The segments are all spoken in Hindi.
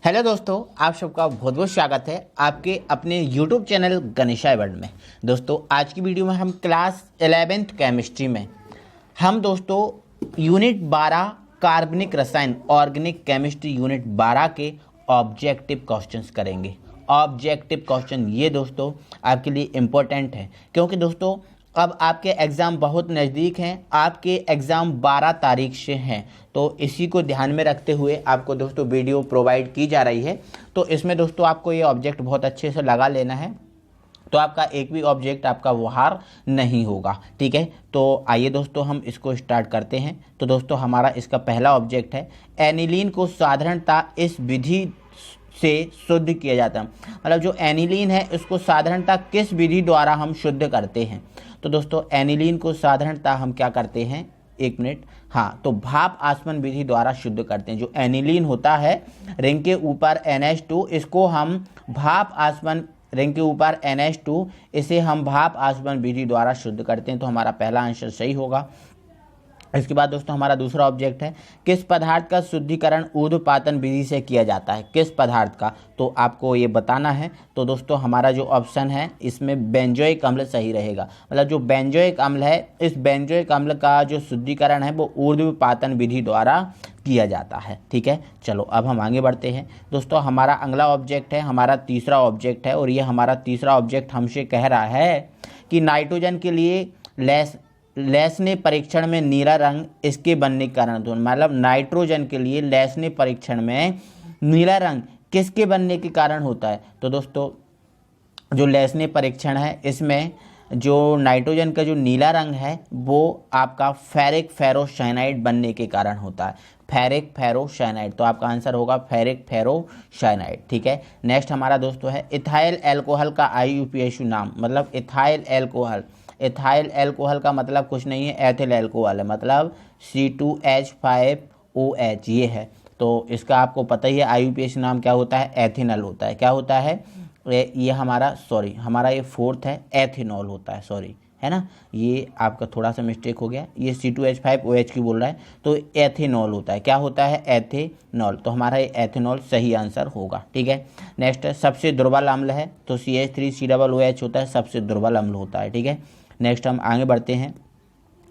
हेलो दोस्तों, आप सबका बहुत बहुत स्वागत है आपके अपने YouTube चैनल गणेशाय वर्ल्ड में। दोस्तों आज की वीडियो में हम क्लास 11th केमिस्ट्री में हम दोस्तों यूनिट 12 कार्बनिक रसायन ऑर्गेनिक केमिस्ट्री यूनिट 12 के ऑब्जेक्टिव क्वेश्चंस करेंगे। ऑब्जेक्टिव क्वेश्चन ये दोस्तों आपके लिए इम्पोर्टेंट है क्योंकि दोस्तों अब आपके एग्ज़ाम बहुत नज़दीक हैं। आपके एग्ज़ाम 12 तारीख से हैं, तो इसी को ध्यान में रखते हुए आपको दोस्तों वीडियो प्रोवाइड की जा रही है। तो इसमें दोस्तों आपको ये ऑब्जेक्ट बहुत अच्छे से लगा लेना है, तो आपका एक भी ऑब्जेक्ट आपका बाहर नहीं होगा। ठीक है, तो आइए दोस्तों हम इसको स्टार्ट करते हैं। तो दोस्तों हमारा इसका पहला ऑब्जेक्ट है, एनिलीन को साधारणतः इस विधि से शुद्ध किया जाता है। मतलब जो एनिलीन है उसको साधारणतः किस विधि द्वारा हम शुद्ध करते हैं। तो दोस्तों एनिलीन को साधारणतः हम क्या करते हैं, एक मिनट, हाँ, तो भाप आसवन विधि द्वारा शुद्ध करते हैं। जो एनिलीन होता है रिंग के ऊपर NH2, इसको हम भाप आसवन, रिंग के ऊपर NH2, इसे हम भाप आसवन विधि द्वारा शुद्ध करते हैं। तो हमारा पहला आंसर सही होगा। इसके बाद दोस्तों हमारा दूसरा ऑब्जेक्ट है, किस पदार्थ का शुद्धिकरण ऊर्ध्वपातन विधि से किया जाता है। किस पदार्थ का, तो आपको ये बताना है। तो दोस्तों हमारा जो ऑप्शन है इसमें बेंजोइक अम्ल सही रहेगा। मतलब जो बेंजोइक अम्ल है, इस बेंजोइक अम्ल का जो शुद्धिकरण है वो ऊर्ध्वपातन विधि द्वारा किया जाता है। ठीक है, चलो अब हम आगे बढ़ते हैं। दोस्तों हमारा अगला ऑब्जेक्ट है, हमारा तीसरा ऑब्जेक्ट है, और ये हमारा तीसरा ऑब्जेक्ट हमसे कह रहा है कि नाइट्रोजन के लिए लेसने परीक्षण में नीला रंग इसके बनने के कारण। तो मतलब नाइट्रोजन के लिए लेसने परीक्षण में नीला रंग किसके बनने के कारण होता है। तो दोस्तों जो लेसने परीक्षण है इसमें जो नाइट्रोजन का जो नीला रंग है वो आपका फेरिक फेरोसाइनाइड बनने के कारण होता है। फेरिक फेरोसाइनाइड, तो आपका आंसर होगा फेरिक फेरोसाइनाइड। ठीक है, नेक्स्ट हमारा दोस्तों है, इथाइल एल्कोहल का IUPAC नाम। मतलब इथाइल एल्कोहल, इथाइल एल्कोहल का मतलब कुछ नहीं है, एथिल एल्कोहल है, मतलब C2H5OH ये है। तो इसका आपको पता ही है IUPAC नाम क्या होता है, एथिनल होता है। क्या होता है ये हमारा, सॉरी हमारा ये फोर्थ है, एथिनॉल होता है, सॉरी, है ना, ये आपका थोड़ा सा मिस्टेक हो गया, ये C2H5OH की बोल रहा है, तो एथिनॉल होता है। क्या होता है, एथिनॉल। तो हमारा ये एथिनॉल सही आंसर होगा। ठीक है, नेक्स्ट है, सबसे दुर्बल अम्ल है, तो CH3COOH होता है, सबसे दुर्बल अम्ल होता है। ठीक है, नेक्स्ट हम आगे बढ़ते हैं।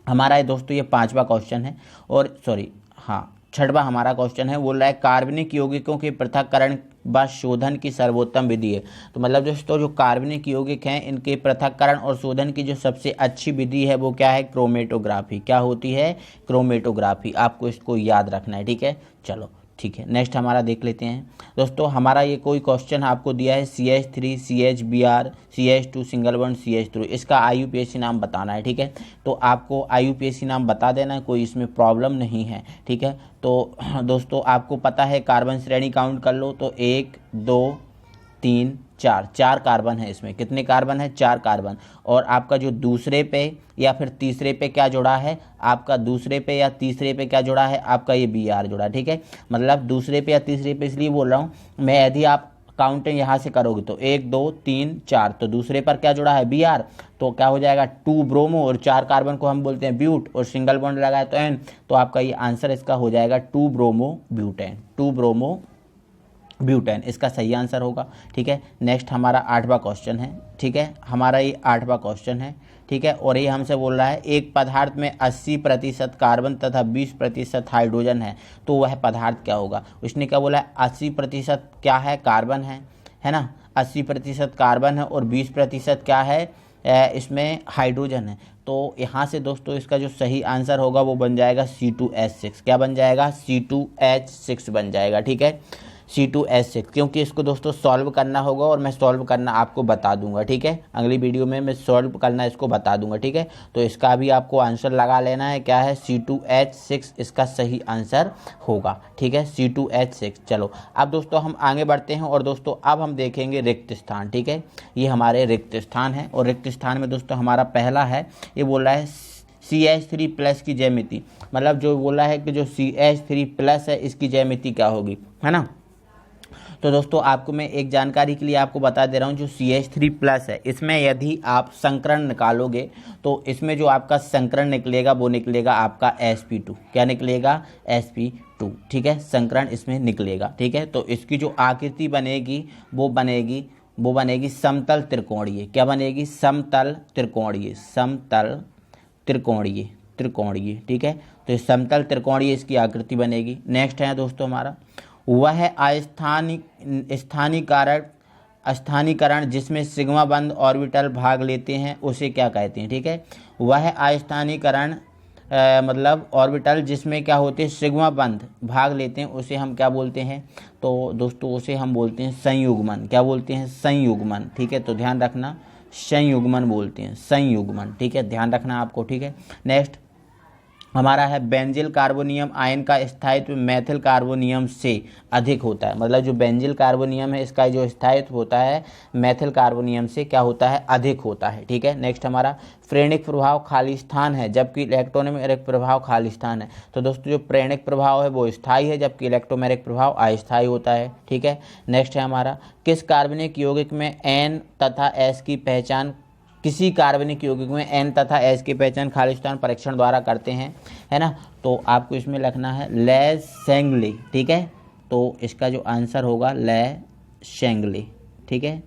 हमारा ये दोस्तों ये 5वां क्वेश्चन है, और सॉरी हाँ 6वां हमारा क्वेश्चन है, बोल रहा है कार्बनिक यौगिकों के पृथक्करण व शोधन की सर्वोत्तम विधि है। तो मतलब दोस्तों जो कार्बनिक यौगिक हैं इनके पृथक्करण और शोधन की जो सबसे अच्छी विधि है वो क्या है, क्रोमेटोग्राफी। क्या होती है, क्रोमेटोग्राफी। आपको इसको याद रखना है। ठीक है, चलो ठीक है, नेक्स्ट हमारा देख लेते हैं। दोस्तों हमारा ये कोई क्वेश्चन आपको दिया है, CH3 CHBr CH2 single bond CH3, इसका IUPAC नाम बताना है। ठीक है, तो आपको IUPAC नाम बता देना है, कोई इसमें प्रॉब्लम नहीं है। ठीक है, तो दोस्तों आपको पता है कार्बन श्रेणी काउंट कर लो, तो 1 2 3 4, 4 कार्बन है इसमें। कितने कार्बन है, 4 कार्बन। और आपका जो दूसरे पे या फिर तीसरे पे क्या जुड़ा है, आपका दूसरे पे या तीसरे पे क्या जुड़ा है, आपका ये Br जुड़ा। ठीक है, मतलब दूसरे पे या तीसरे पे इसलिए बोल रहा हूँ मैं, यदि आप काउंटिंग यहाँ से करोगे तो 1 2 3 4, तो दूसरे पर क्या जुड़ा है, Br, तो क्या हो जाएगा 2 ब्रोमो, और 4 कार्बन को हम बोलते हैं ब्यूट, और सिंगल बॉन्ड लगाए तो N, तो आपका ये आंसर इसका हो जाएगा 2 ब्रोमो ब्यूटेन, 2 ब्रोमो ब्यूटेन, इसका सही आंसर होगा। ठीक है, नेक्स्ट हमारा 8वां क्वेश्चन है। ठीक है, हमारा ये 8वां क्वेश्चन है। ठीक है, और ये हमसे बोल रहा है, एक पदार्थ में 80% कार्बन तथा 20% हाइड्रोजन है, तो वह पदार्थ क्या होगा। उसने क्या बोला है, 80% क्या है, कार्बन है ना, 80% कार्बन है, और 20% क्या है, इसमें हाइड्रोजन है। तो यहाँ से दोस्तों इसका जो सही आंसर होगा वो बन जाएगा C2H6। क्या बन जाएगा, C2H6 बन जाएगा। ठीक है, C2H6, क्योंकि इसको दोस्तों सॉल्व करना होगा, और मैं सॉल्व करना आपको बता दूंगा। ठीक है, अगली वीडियो में मैं सॉल्व करना इसको बता दूंगा। ठीक है, तो इसका भी आपको आंसर लगा लेना है, क्या है, C2H6 इसका सही आंसर होगा। ठीक है, C2H6। चलो अब दोस्तों हम आगे बढ़ते हैं, और दोस्तों अब हम देखेंगे रिक्त स्थान। ठीक है, ये हमारे रिक्त स्थान है, और रिक्त स्थान में दोस्तों हमारा पहला है, ये बोल रहा है CH3+ की ज्यामिति। मतलब जो बोला है कि जो CH3+ है इसकी ज्यामिति क्या होगी, है ना। तो दोस्तों आपको मैं एक जानकारी के लिए आपको बता दे रहा हूँ, जो CH3+ है इसमें यदि आप संकरण निकालोगे तो इसमें जो आपका संकरण निकलेगा वो निकलेगा आपका sp2। क्या निकलेगा? sp2। ठीक है, संकरण इसमें निकलेगा। ठीक है, तो इसकी जो आकृति बनेगी वो बनेगी समतल त्रिकोणीय। क्या बनेगी? समतल त्रिकोणीय। समतल त्रिकोणीय। ठीक है, तो इस समतल त्रिकोणीय इसकी आकृति बनेगी। नेक्स्ट है दोस्तों हमारा, वह स्थानीकरण जिसमें सिग्मा बंद ऑर्बिटल भाग लेते हैं उसे क्या कहते हैं? ठीक है, वह अस्थानीकरण मतलब ऑर्बिटल जिसमें क्या होते हैं, सिग्मा बंद भाग लेते हैं, उसे हम क्या बोलते हैं? तो दोस्तों उसे हम बोलते हैं संयुग्मन। क्या बोलते हैं? संयुग्मन। ठीक है, तो ध्यान रखना, संयुग्मन बोलते हैं, संयुग्मन। ठीक है, ध्यान रखना आपको। ठीक है, नेक्स्ट हमारा है बेंजिल कार्बोनियम आयन का स्थायित्व मेथिल कार्बोनियम से अधिक होता है। मतलब जो बेंजिल कार्बोनियम है इसका जो स्थायित्व होता है मेथिल कार्बोनियम से क्या होता है? अधिक होता है। ठीक है, नेक्स्ट हमारा प्रेरणिक प्रभाव खाली स्थान है जबकि इलेक्ट्रोमेरिक प्रभाव खाली स्थान है। तो दोस्तों जो प्रेरणिक प्रभाव है वो स्थायी है जबकि इलेक्ट्रोमेरिक प्रभाव अस्थायी होता है। ठीक है, नेक्स्ट है हमारा, किस कार्बनिक यौगिक में N तथा S की पहचान किसी कार्बनिक यौगिक में N तथा S की पहचान खालिस्तान परीक्षण द्वारा करते हैं, है ना? तो आपको इसमें लिखना है ले-शेंगले। ठीक है, तो इसका जो आंसर होगा ले-शेंगले। ठीक है,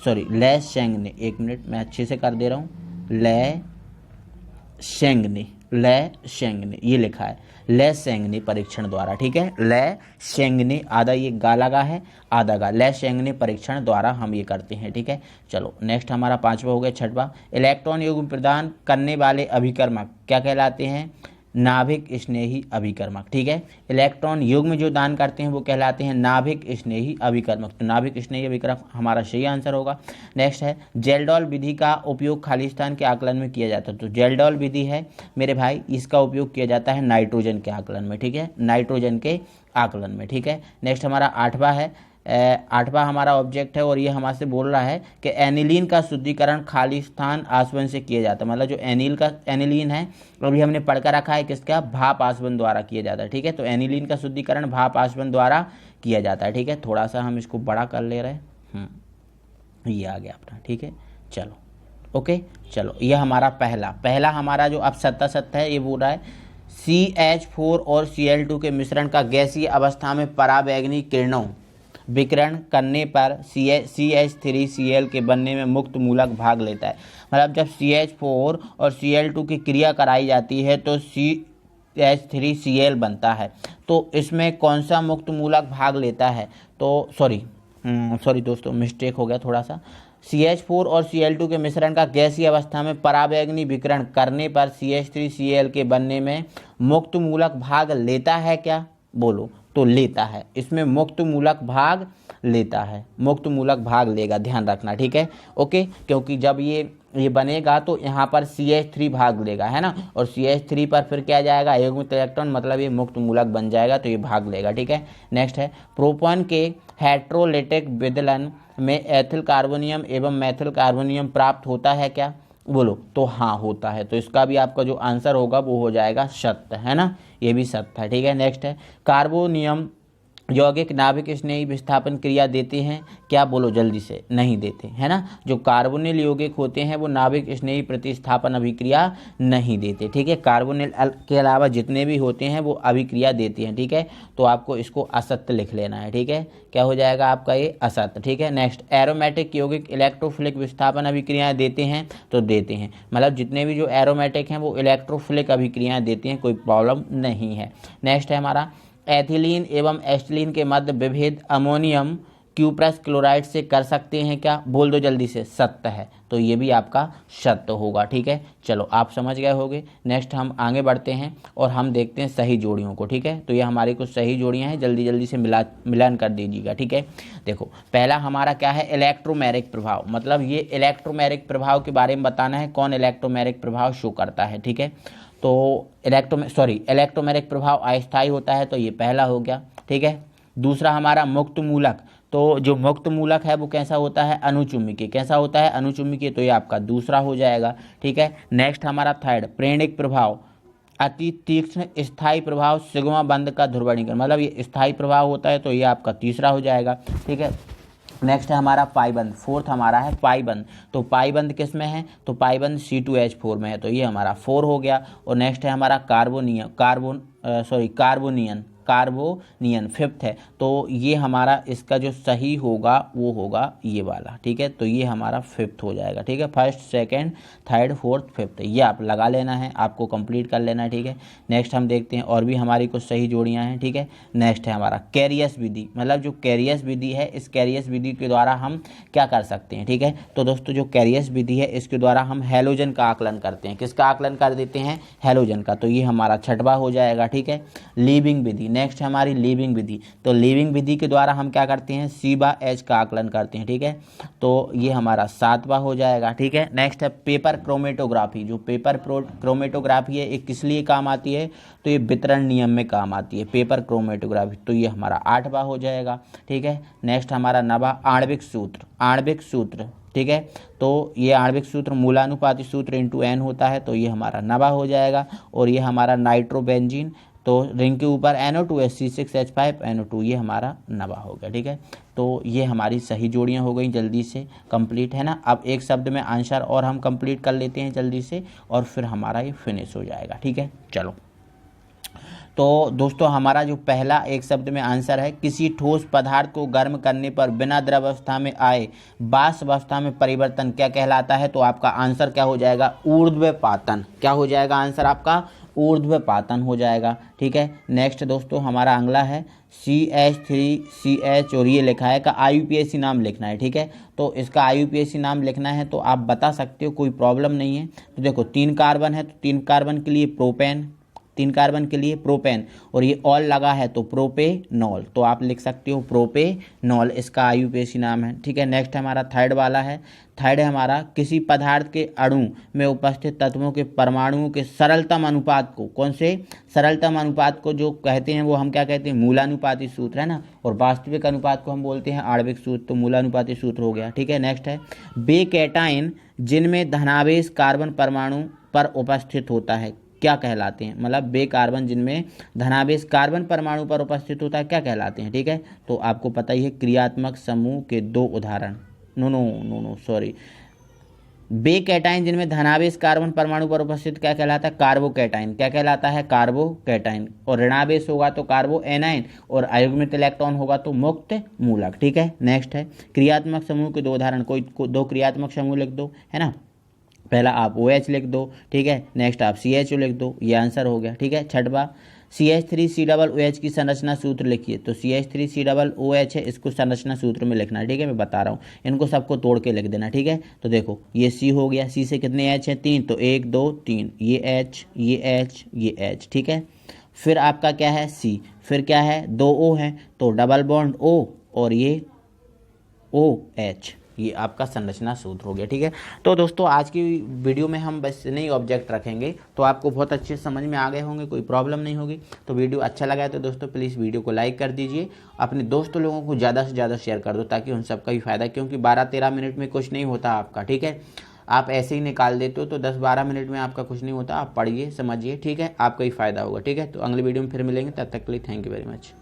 सॉरी ले-शेंगने, एक मिनट मैं अच्छे से कर दे रहा हूँ, ले-शेंगने ये लिखा है ले-शेंगने परीक्षण द्वारा। ठीक है, ले-शेंगने, आधा ये गा लगा है आधा गा, ले-शेंगने परीक्षण द्वारा हम ये करते हैं। ठीक है, चलो नेक्स्ट हमारा पांचवा हो गया। छठवां, इलेक्ट्रॉन युग्म प्रदान करने वाले अभिकर्मक क्या कहलाते हैं? नाभिक स्नेही अभिकर्मक। ठीक है, इलेक्ट्रॉन युग्म जो दान करते हैं वो कहलाते हैं नाभिक स्नेही अभिकर्मक। तो नाभिक स्नेही अभिकर्मक हमारा सही आंसर होगा। नेक्स्ट है, जेल्डोल विधि का उपयोग खालिस्तान के आकलन में किया जाता है। तो जेल्डोल विधि है मेरे भाई, इसका उपयोग किया जाता है नाइट्रोजन के आकलन में। ठीक है, नाइट्रोजन के आकलन में। ठीक है, नेक्स्ट हमारा आठवां है, आठवां हमारा ऑब्जेक्ट है और ये हमारे से बोल रहा है कि एनिलीन का शुद्धिकरण खालिस्तान आसवन से किया जाता है। मतलब जो एनिलीन है अभी हमने पढ़कर रखा है किसका? भाप आसवन द्वारा किया जाता है। ठीक है, तो एनिलीन का शुद्धिकरण भाप आसवन द्वारा किया जाता है। ठीक है, थोड़ा सा हम इसको बड़ा कर ले रहे हैं, ये आ गया अपना। ठीक है, चलो ओके, चलो ये हमारा पहला हमारा जो अब सत्ता है ये बोल रहा है CH4 और Cl2 के मिश्रण का गैसीय अवस्था में पराबैंगनी किरणों विकिरण करने पर CH3Cl के बनने में मुक्त मूलक भाग लेता है। मतलब जब CH4 और Cl2 की क्रिया कराई जाती है तो CH3Cl बनता है। तो इसमें कौन सा मुक्त मूलक भाग लेता है? तो सॉरी दोस्तों, मिस्टेक हो गया थोड़ा सा। CH4 और Cl2 के मिश्रण का गैसीय अवस्था में पराबैंगनी विकिरण करने पर CH3Cl के बनने में मुक्त मूलक भाग लेता है क्या? बोलो। तो लेता है, इसमें मुक्त मूलक भाग लेता है, मुक्त मूलक भाग लेगा, ध्यान रखना। ठीक है, ओके, क्योंकि जब ये बनेगा तो यहाँ पर CH3 भाग लेगा, है ना, और CH3 पर फिर क्या जाएगा? अयुग्मित इलेक्ट्रॉन, मतलब ये मुक्त मूलक बन जाएगा, तो ये भाग लेगा। ठीक है, नेक्स्ट है, प्रोपॉन के हेट्रोलिटिक विदलन में एथिल कार्बोनियम एवं मेथिल कार्बोनियम प्राप्त होता है क्या? बोलो। तो हाँ होता है, तो इसका भी आपका जो आंसर होगा वो हो जाएगा सत्य, है ना, ये भी सत्य है। ठीक है, नेक्स्ट है, कार्बोनियम यौगिक नाभिक स्नेही विस्थापन क्रिया देते हैं क्या? बोलो जल्दी से। नहीं देते, है ना, जो कार्बोनिल यौगिक होते हैं वो नाभिक स्नेही प्रतिस्थापन अभिक्रिया नहीं देते। ठीक है, कार्बोनिल के अलावा जितने भी होते हैं वो अभिक्रिया देते हैं। ठीक है, तो आपको इसको असत्य लिख लेना है। ठीक है, क्या हो जाएगा आपका ये? असत्य। ठीक है, नेक्स्ट, एरोमेटिक यौगिक इलेक्ट्रोफिलिक विस्थापन अभिक्रियाएं देते हैं? तो देते हैं, मतलब जितने भी जो एरोमेटिक हैं वो इलेक्ट्रोफिलिक अभिक्रियाएं देते हैं, कोई प्रॉब्लम नहीं है। नेक्स्ट है हमारा, एथिलीन एवं एस्टिलीन के मध्य विभेद अमोनियम क्यूप्रस क्लोराइड से कर सकते हैं क्या? बोल दो जल्दी से। सत्य है, तो ये भी आपका सत्य होगा। ठीक है, चलो आप समझ गए होंगे। नेक्स्ट हम आगे बढ़ते हैं और हम देखते हैं सही जोड़ियों को। ठीक है, तो ये हमारी कुछ सही जोड़ियां हैं, जल्दी जल्दी से मिलान कर दीजिएगा। ठीक है, देखो पहला हमारा क्या है? इलेक्ट्रोमेरिक प्रभाव, मतलब ये इलेक्ट्रोमेरिक प्रभाव के बारे में बताना है, कौन इलेक्ट्रोमेरिक प्रभाव शो करता है। ठीक है, तो इलेक्ट्रोमेरिक प्रभाव अस्थायी होता है, तो ये पहला हो गया। ठीक है, दूसरा हमारा मुक्त मूलक, तो जो मुक्त मूलक है वो कैसा होता है? अनुचुंबकीय। कैसा होता है? अनुचुंबकीय, तो ये आपका दूसरा हो जाएगा। ठीक है, नेक्स्ट हमारा थर्ड, प्रेरणिक प्रभाव अति तीक्ष्ण स्थायी प्रभाव सिग्मा बंध का ध्रुवीकरण, मतलब ये स्थायी प्रभाव होता है, तो ये आपका तीसरा हो जाएगा। ठीक है, नेक्स्ट है हमारा पाइबंद, फोर्थ हमारा है पाइबंद। तो पाइबंद किस में है, तो पाइबंद C2H4 में है, तो ये हमारा 4 हो गया। और नेक्स्ट है हमारा कार्बोनियन फिफ्थ है। तो ये हमारा इसका जो सही होगा वो होगा ये वाला। ठीक है, तो ये हमारा फिफ्थ हो जाएगा। ठीक है, first second third fourth fifth, ये आप लगा लेना है, आपको कंप्लीट कर लेना है। ठीक है, नेक्स्ट हम देखते हैं और भी हमारी कुछ सही जोड़ियां हैं। ठीक है, नेक्स्ट है हमारा कैरियस विधि, मतलब जो कैरियस विधि है, इस कैरियस विधि के द्वारा हम क्या कर सकते हैं। ठीक है, तो दोस्तों जो कैरियस विधि है इसके द्वारा हम हैलोजन का आकलन करते हैं। किसका आकलन कर देते हैं, हैलोजन का, तो ये हमारा छठवां हो जाएगा। ठीक है, लीविंग विधि, नेक्स्ट है हमारी लीविंग विधि। तो लीविंग विधि के द्वारा हम क्या करते हैं, C/H का आकलन करते हैं। ठीक है, तो ये हमारा 7वां हो जाएगा। ठीक है, नेक्स्ट है पेपर क्रोमेटोग्राफी। जो पेपर क्रोमेटोग्राफी है ये किस लिए काम आती है, तो ये वितरण नियम में काम आती है पेपर क्रोमेटोग्राफी, तो ये हमारा 8वां हो जाएगा। ठीक है, नेक्स्ट हमारा 9वां आणविक सूत्र। ठीक है, तो ये आणविक सूत्र मूलानुपाती सूत्र इंटू n होता है, तो ये हमारा 9वां हो जाएगा। और ये हमारा नाइट्रोबेंजीन, तो रिंग के ऊपर NO2 ये हमारा 9वां हो गया। ठीक है, तो ये हमारी सही जोड़ियां हो गई, जल्दी से कंप्लीट है ना। अब एक शब्द में आंसर और हम कंप्लीट कर लेते हैं जल्दी से, और फिर हमारा ये फिनिश हो जाएगा। ठीक है, चलो। तो दोस्तों हमारा जो पहला एक शब्द में आंसर है, किसी ठोस पदार्थ को गर्म करने पर बिना द्रव अवस्था में आए वाष्प अवस्था में परिवर्तन क्या कहलाता है, तो आपका आंसर क्या हो जाएगा, ऊर्ध्वपातन। क्या हो जाएगा आंसर आपका, ऊर्ध्वपातन हो जाएगा। ठीक है, नेक्स्ट दोस्तों हमारा अगला है CH3CH, और ये लिखा है का IUPAC नाम लिखना है। ठीक है, तो इसका IUPAC नाम लिखना है तो आप बता सकते हो, कोई प्रॉब्लम नहीं है। तो देखो 3 कार्बन है, तो 3 कार्बन के लिए प्रोपेन, 3 कार्बन के लिए प्रोपेन, और ये ऑल लगा है तो प्रोपेनॉल, तो आप लिख सकते हो प्रोपेनॉल, इसका IUPAC नाम है। ठीक है, नेक्स्ट हमारा थर्ड वाला है, थर्ड है हमारा किसी पदार्थ के अणु में उपस्थित तत्वों के परमाणुओं के सरलतम अनुपात को, कौन से सरलतम अनुपात को जो कहते हैं वो हम क्या कहते हैं, मूलानुपाती सूत्र है ना, और वास्तविक अनुपात को हम बोलते हैं आणविक सूत्र, तो मूलानुपाती सूत्र हो गया। ठीक है, नेक्स्ट है वे कैटायन जिनमें धनावेश कार्बन परमाणु पर उपस्थित होता है क्या कहलाते हैं, मतलब बे कार्बन जिनमें धनावेश कार्बन परमाणु पर उपस्थित होता है क्या कहलाते हैं। ठीक है, तो आपको पता ही है क्रियात्मक समूह के 2 उदाहरण, बे कैटायन जिनमें धनावेश कार्बन परमाणु पर उपस्थित क्या कहलाता है, कार्बोकैटायन। क्या कहलाता है, कार्बोकैटायन। और ऋणावेश होगा तो कार्बो एनायन, और अयुग्मित इलेक्ट्रॉन होगा तो मुक्त मूलक। ठीक है, नेक्स्ट है क्रियात्मक समूह के 2 उदाहरण, कोई 2 क्रियात्मक समूह लिख दो, है ना। पहला आप OH लिख दो। ठीक है, नेक्स्ट आप CHO लिख दो, ये आंसर हो गया। ठीक है, छठवां CH3COOH की संरचना सूत्र लिखिए, तो CH3COOH है, इसको संरचना सूत्र में लिखना है। ठीक है, मैं बता रहा हूँ, इनको सबको तोड़ के लिख देना। ठीक है, तो देखो ये C हो गया, C से कितने H हैं, 3, तो 1 2 3, ये H ये H ये H। ठीक है, फिर आपका क्या है C, फिर क्या है 2 O हैं, तो डबल बॉन्ड O और ये OH, ये आपका संरचना सूत्र हो गया। ठीक है, तो दोस्तों आज की वीडियो में हम बस नहीं ऑब्जेक्ट रखेंगे, तो आपको बहुत अच्छे समझ में आ गए होंगे, कोई प्रॉब्लम नहीं होगी। तो वीडियो अच्छा लगा है तो दोस्तों प्लीज़ वीडियो को लाइक कर दीजिए, अपने दोस्तों लोगों को ज़्यादा से ज़्यादा शेयर कर दो ताकि उन सबका भी फायदा, क्योंकि 12-13 मिनट में कुछ नहीं होता आपका। ठीक है, आप ऐसे ही निकाल देते हो तो 10-12 मिनट में आपका कुछ नहीं होता, आप पढ़िए समझिए। ठीक है, आपका ही फायदा होगा। ठीक है, तो अगली वीडियो में फिर मिलेंगे, तब तक के लिए थैंक यू वेरी मच।